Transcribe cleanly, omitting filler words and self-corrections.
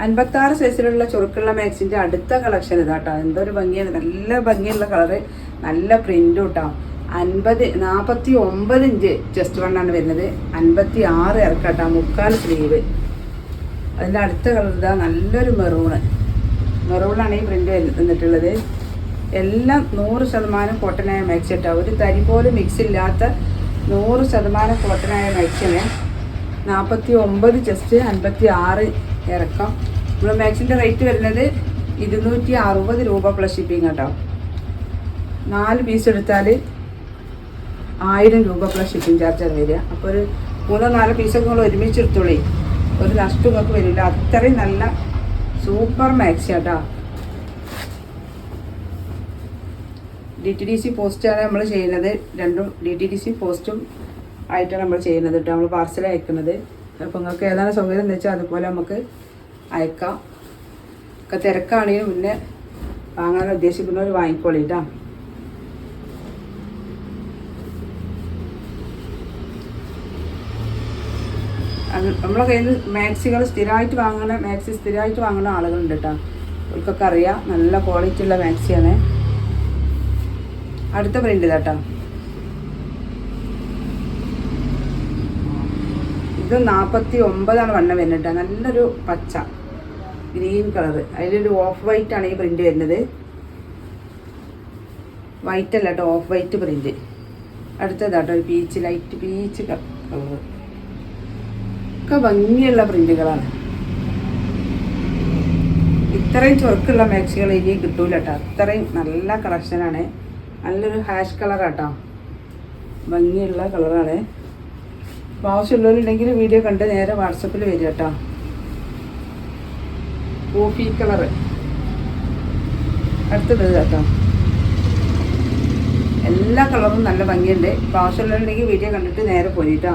56 സൈസിലുള്ള ചുരുക്കുള്ള മാക്സിൻ്റെ അടുത്ത കളക്ഷൻ ഇതാട്ടോ. എന്തൊരു ഭംഗിയാണ്, നല്ല ഭംഗിയുള്ള കളറ്, നല്ല പ്രിൻറ്റും കേട്ടോ. 49 ഇഞ്ച് ചെസ്റ്റ് വണ്ണാണ് വരുന്നത്. 56 ഇറക്കാട്ടോ, 3/4 സ്ലീവ്. അതിൻ്റെ അടുത്ത കളർ ഇതാ, നല്ലൊരു മെറൂണാണ് ഈ പ്രിൻ്റ് വന്നിട്ടുള്ളത്. എല്ലാം 100% കോട്ടനായ മാക്സി കേട്ടോ. ഒരു തരി പോലും മിക്സ് ഇല്ലാത്ത 100% കോട്ടനായ മാക്സിയാണ്. 49 ചെസ്റ്റ്, 56 ഇറക്കം. നമ്മുടെ മാക്സിൻ്റെ റേറ്റ് വരുന്നത് 260 രൂപ പ്ലസ് ഷിപ്പിംഗ് കേട്ടോ. 4 പീസ് എടുത്താൽ 1000 രൂപ പ്ലസ് ഷിപ്പിംഗ് ചാർജാണ് വരിക. അപ്പോൾ ഒരു 3-4 പീസൊക്കെ നിങ്ങൾ ഒരുമിച്ച് എടുത്തോളേ, ഒരു നഷ്ടം നിങ്ങൾക്ക് വരില്ല. അത്രയും നല്ല സൂപ്പർ മാക്സി കേട്ടോ. DTDC പോസ്റ്റാണ് നമ്മൾ ചെയ്യുന്നത്. രണ്ടും DTDC പോസ്റ്റും ആയിട്ടാണ് നമ്മൾ ചെയ്യുന്നത് കേട്ടോ. നമ്മൾ പാർസൽ അയക്കുന്നത്. അപ്പോൾ നിങ്ങൾക്ക് ഏതാണ് സൗകര്യം എന്ന് വെച്ചാൽ അതുപോലെ നമുക്ക് അയക്കാം. ഒക്കെ തിരക്കാണെങ്കിലും പിന്നെ വാങ്ങാൻ ഉദ്ദേശിക്കുന്നവർ വാങ്ങിക്കോളി കേട്ടോ. നമ്മളെ കയ്യിൽ നിന്ന് മാക്സികൾ സ്ഥിരമായിട്ട് വാങ്ങുന്ന ആളുകളുണ്ട് കേട്ടോ. അവർക്കൊക്കെ അറിയാം, നല്ല ക്വാളിറ്റി ഉള്ള മാക്സിയാണ്. അടുത്ത പ്രിൻ്റ് കേട്ടോ. ഇത് 49 വണ്ണം വരുന്നത്. നല്ലൊരു പച്ച ഗ്രീൻ കളറ്, അതിലൊരു ഓഫ് വൈറ്റ് ആണ് ഈ പ്രിൻ്റ് വരുന്നത്. വൈറ്റ് അല്ല കേട്ടോ, ഓഫ് വൈറ്റ് പ്രിൻ്റ്. അടുത്തതാട്ടോ ഒരു ലൈറ്റ് പീച്ച് കളറ്. ഒക്കെ ഭംഗിയുള്ള പ്രിൻ്റുകളാണ്. ഇത്രയും ചുരുക്കുള്ള മാക്സികൾ ഇനി കിട്ടൂല കേട്ടോ. അത്രയും നല്ല കളക്ഷനാണ്. നല്ലൊരു ഹാഷ് കളറാട്ടോ, ഭംഗിയുള്ള കളറാണ്. അപ്പോൾ ആവശ്യമുള്ളവരുണ്ടെങ്കിൽ വീഡിയോ കണ്ട് നേരെ വാട്സപ്പിൽ വരിക കേട്ടോ. കോഫി കളറ് അടുത്തത് കേട്ടോ. എല്ലാ കളറും നല്ല ഭംഗിയുണ്ട്. അപ്പോൾ ആവശ്യമുള്ളവരുണ്ടെങ്കിൽ വീഡിയോ കണ്ടിട്ട് നേരെ പോയി കേട്ടോ.